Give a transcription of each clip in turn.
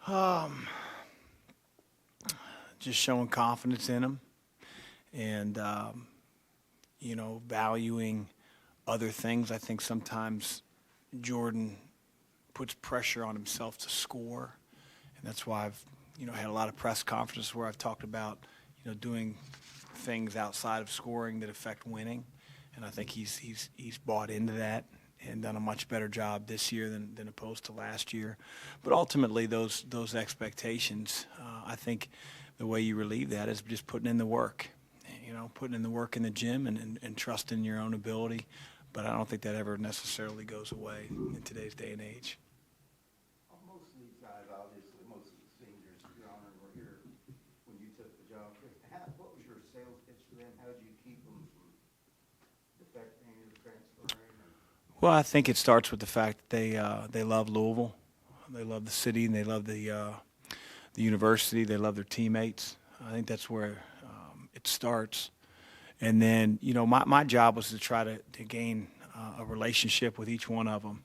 Um, just showing confidence in them and, valuing other things. I think sometimes Jordan puts pressure on himself to score, and that's why I've, had a lot of press conferences where I've talked about, doing things outside of scoring that affect winning, and I think he's bought into that and done a much better job this year than opposed to last year. But ultimately, those expectations, I think the way you relieve that is just putting in the work, putting in the work in the gym and trusting your own ability. But I don't think that ever necessarily goes away in today's day and age. Most of these guys, obviously, most of the seniors, Your Honor, were here when you took the job. What was your sales pitch to them? How did you keep them from defecting or transferring? Well, I think it starts with the fact that they love Louisville, they love the city, and they love the university. They love their teammates. I think that's where it starts. And then, my job was to try to gain a relationship with each one of them.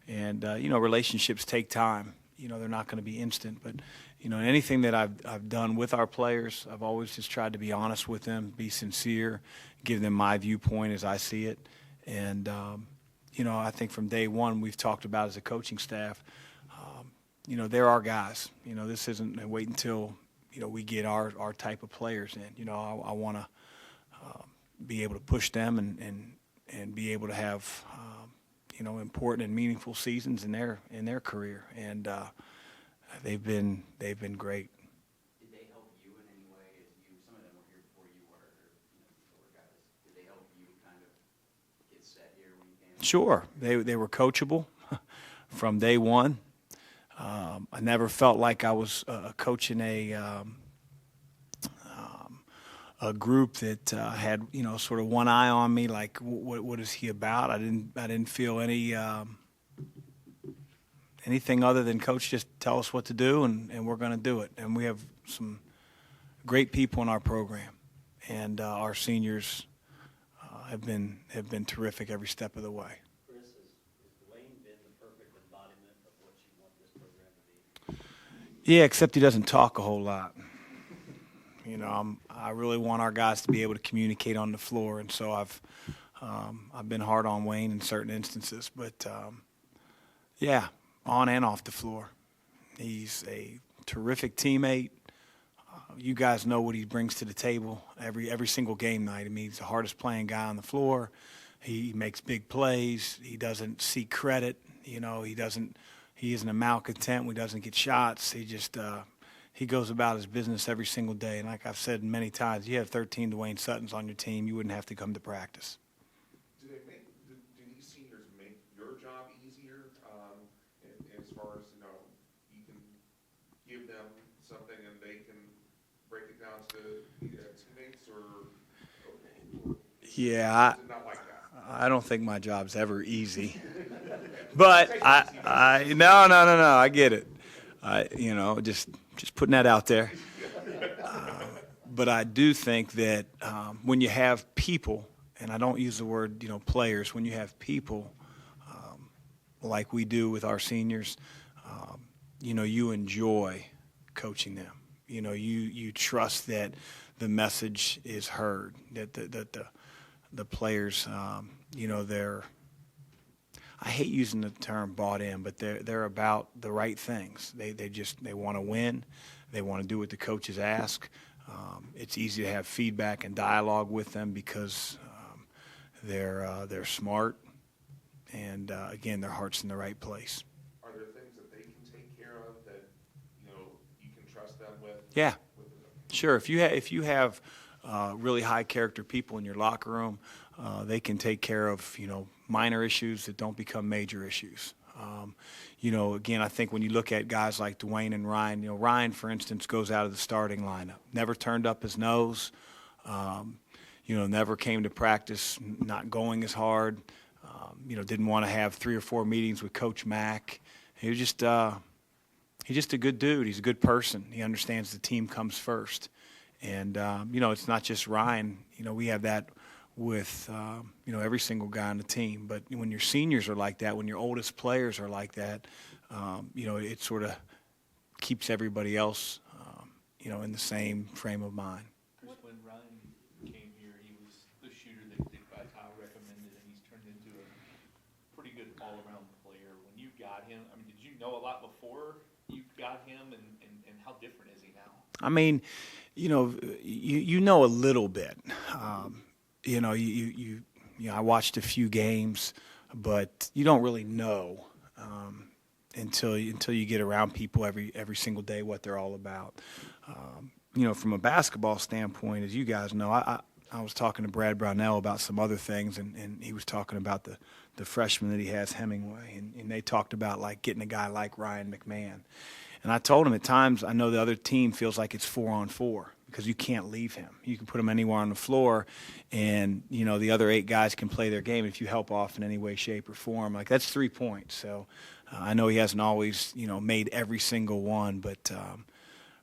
And, relationships take time. They're not going to be instant. But, anything that I've done with our players, I've always just tried to be honest with them, be sincere, give them my viewpoint as I see it. And, I think from day one we've talked about as a coaching staff, they're our guys. This isn't wait until, we get our type of players in. I want to be able to push them and be able to have important and meaningful seasons in their career, and they've been great. Did they help you in any way? Some of them were here before you were, or these older guys. Did they help you kind of get set here when you came? Sure, they were coachable from day one. I never felt like I was coaching a group that had sort of one eye on me, like what is he about? I didn't feel anything other than coach, just tell us what to do and we're going to do it. And we have some great people in our program, and our seniors have been terrific every step of the way. Chris, has Dwayne been the perfect embodiment of what you want this program to be? Yeah, except he doesn't talk a whole lot. I really want our guys to be able to communicate on the floor, and so I've been hard on Wayne in certain instances, but yeah, on and off the floor, he's a terrific teammate. You guys know what he brings to the table every single game night. I mean, he's the hardest playing guy on the floor. He makes big plays. He doesn't seek credit. He isn't a malcontent. He doesn't get shots. He goes about his business every single day. And like I've said many times, you have 13 Dwayne Suttons on your team, you wouldn't have to come to practice. Do these seniors make your job easier as far as, you can give them something and they can break it down to teammates, or Yeah, is it not like that? I don't think my job's ever easy. But no, I get it. Just putting that out there. But I do think that when you have people, and I don't use the word, players, when you have people like we do with our seniors, you enjoy coaching them. You trust that the message is heard, that the players, they're, I hate using the term bought in, but they're about the right things. They want to win. They want to do what the coaches ask. It's easy to have feedback and dialogue with them because they're smart, and again, their heart's in the right place. Are there things that they can take care of that you can trust them with? Yeah, sure. If you have really high character people in your locker room, they can take care of minor issues that don't become major issues. Again, I think when you look at guys like Dwayne and Ryan, Ryan, for instance, goes out of the starting lineup, never turned up his nose, never came to practice not going as hard, didn't want to have 3 or 4 meetings with Coach Mack. He's just a good dude. He's a good person. He understands the team comes first. And, it's not just Ryan. We have that with, every single guy on the team. But when your seniors are like that, when your oldest players are like that, it sort of keeps everybody else, in the same frame of mind. Chris, when Ryan came here, he was the shooter that Kyle recommended, and he's turned into a pretty good all-around player. When you got him, I mean, did you know a lot before you got him, and how different is he now? I mean, you know a little bit. I watched a few games, but you don't really know until you get around people every single day what they're all about. From a basketball standpoint, as you guys know, I was talking to Brad Brownell about some other things, and he was talking about the freshman that he has, Hemingway, and they talked about like getting a guy like Ryan McMahon. And I told him at times I know the other team feels like it's 4-on-4 because you can't leave him. You can put him anywhere on the floor, and the other 8 guys can play their game if you help off in any way, shape, or form. Like that's 3 points. So I know he hasn't always made every single one, but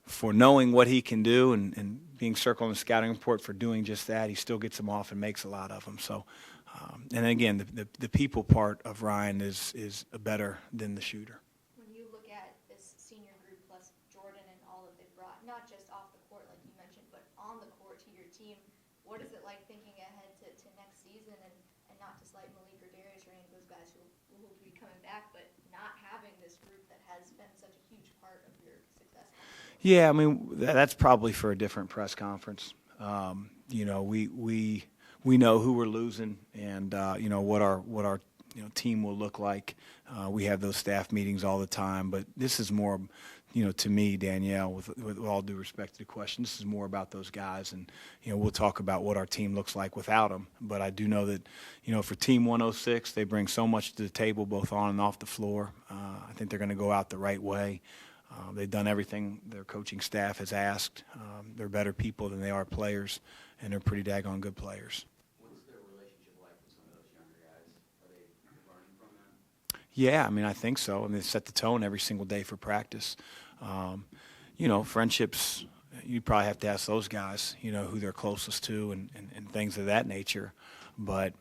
for knowing what he can do and being circled in the scouting report for doing just that, he still gets them off and makes a lot of them. So. And again, the people part of Ryan is better than the shooter. When you look at this senior group plus Jordan and all that they've brought, not just off the court like you mentioned, but on the court to your team, what is it like thinking ahead to next season and not to slight Malik or Darius or any of those guys who will be coming back, but not having this group that has been such a huge part of your success? Yeah, I mean, that's probably for a different press conference. We know who we're losing and what our team will look like. We have those staff meetings all the time, but this is more, to me, Danielle, with all due respect to the question, this is more about those guys, and we'll talk about what our team looks like without them. But I do know that for Team 106, they bring so much to the table, both on and off the floor. I think they're going to go out the right way. They've done everything their coaching staff has asked. They're better people than they are players, and they're pretty daggone good players. What's their relationship like with some of those younger guys? Are they learning from them? Yeah, I mean, I think so. I mean, they set the tone every single day for practice. Friendships, you probably have to ask those guys, who they're closest to and things of that nature. But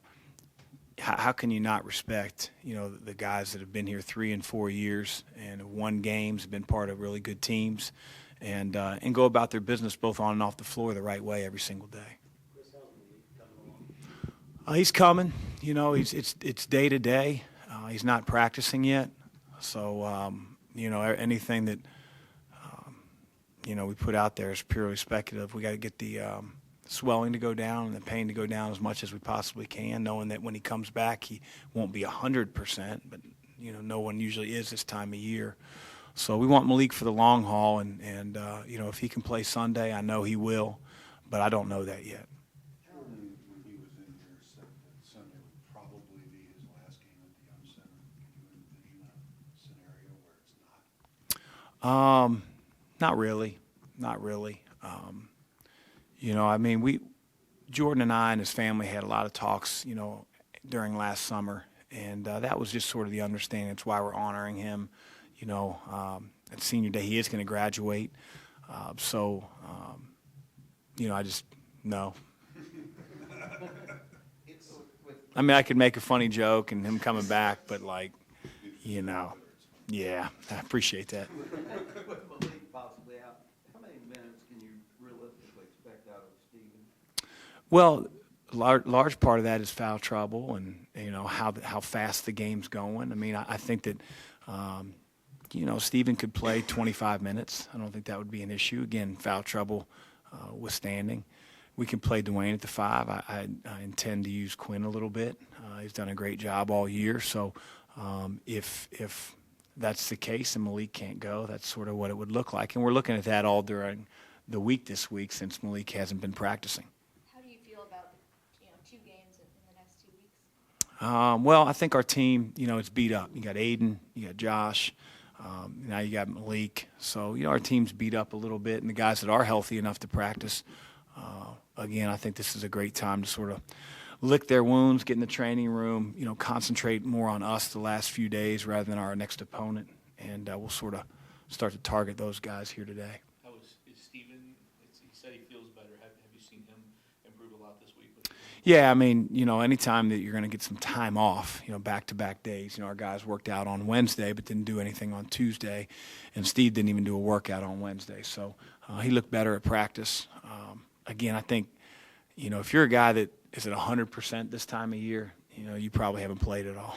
how can you not respect, the guys that have been here 3 and 4 years and have won games, have been part of really good teams, and go about their business both on and off the floor the right way every single day. Chris, how's Malik coming along? He's coming. It's day to day. He's not practicing yet, so anything that we put out there is purely speculative. We got to get the swelling to go down and the pain to go down as much as we possibly can, knowing that when he comes back, he won't be 100%, but no one usually is this time of year. So we want Malik for the long haul, and if he can play Sunday, I know he will, but I don't know that yet. Jordan, when he was in here, said that Sunday would probably be his last game at the Young Center. Can you envision a scenario where it's not? Not really. Jordan and I and his family had a lot of talks, during last summer, and that was just sort of the understanding. It's why we're honoring him, at senior day. He is going to graduate, I just no. I mean, I could make a funny joke and him coming back, but yeah, I appreciate that. With Malik possibly out, how many minutes can you realistically expect out of Stephen? Well, large part of that is foul trouble and how fast the game's going. I mean, I think that Stephen could play 25 minutes. I don't think that would be an issue. Again, foul trouble withstanding. We can play Dwayne at the 5. I intend to use Quinn a little bit. He's done a great job all year. So if that's the case and Malik can't go, that's sort of what it would look like. And we're looking at that all during the week this week since Malik hasn't been practicing. How do you feel about 2 games in the next 2 weeks? Well, I think our team, it's beat up. You got Aiden, you got Josh, now you got Malik. So, our team's beat up a little bit, and the guys that are healthy enough to practice, again, I think this is a great time to sort of lick their wounds, get in the training room, concentrate more on us the last few days rather than our next opponent, and we'll sort of start to target those guys here today. Is Steven, he said he feels better. Have you seen him improve a lot this week? Yeah, I mean, anytime that you're going to get some time off, back-to-back days. Our guys worked out on Wednesday but didn't do anything on Tuesday, and Steve didn't even do a workout on Wednesday. So he looked better at practice. Again, I think, if you're a guy that is at 100% this time of year, you probably haven't played at all.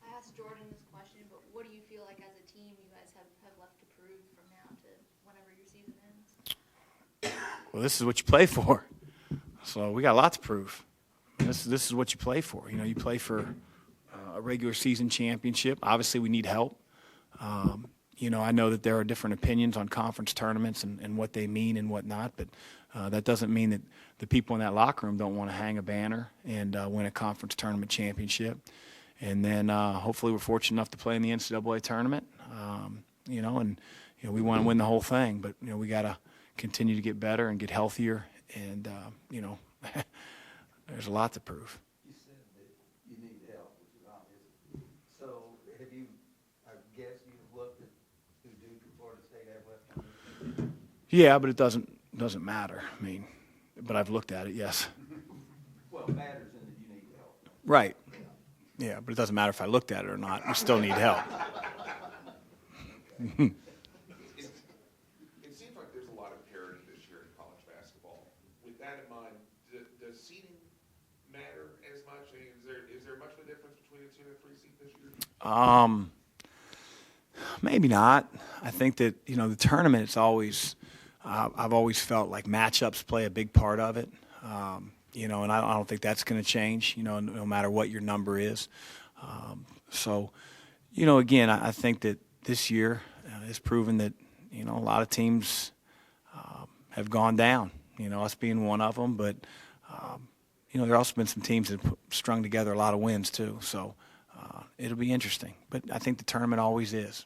I asked Jordan this question, but what do you feel like as a team you guys have left to prove from now to whenever your season ends? Well, this is what you play for. So we got a lot to prove. This is what you play for. You play for a regular season championship. Obviously, we need help. I know that there are different opinions on conference tournaments and what they mean and whatnot, but that doesn't mean that the people in that locker room don't want to hang a banner and win a conference tournament championship. And then hopefully we're fortunate enough to play in the NCAA tournament, and we want to win the whole thing. But, we got to continue to get better and get healthier. And, there's a lot to prove. You said that you need help, which is obvious. So have you, I guess you've looked at who Duke and Florida State have left on this team? Yeah, but it doesn't matter. I mean, but I've looked at it, yes. Well, it matters in that you need help. Right. Yeah, but it doesn't matter if I looked at it or not. We still need help. It seems like there's a lot of parity this year in college basketball. With that in mind, does seeding matter as much? I mean, is there much of a difference between a 2 and 3 seed this year? Maybe not. I think that, the tournament, it's always, I've always felt like matchups play a big part of it. And I don't think that's going to change, no matter what your number is. So, again, I think that this year has proven that, a lot of teams have gone down, us being one of them. But, there have also been some teams that have strung together a lot of wins, too. So it'll be interesting. But I think the tournament always is.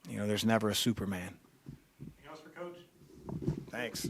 There's never a Superman. Anything else for Coach? Thanks.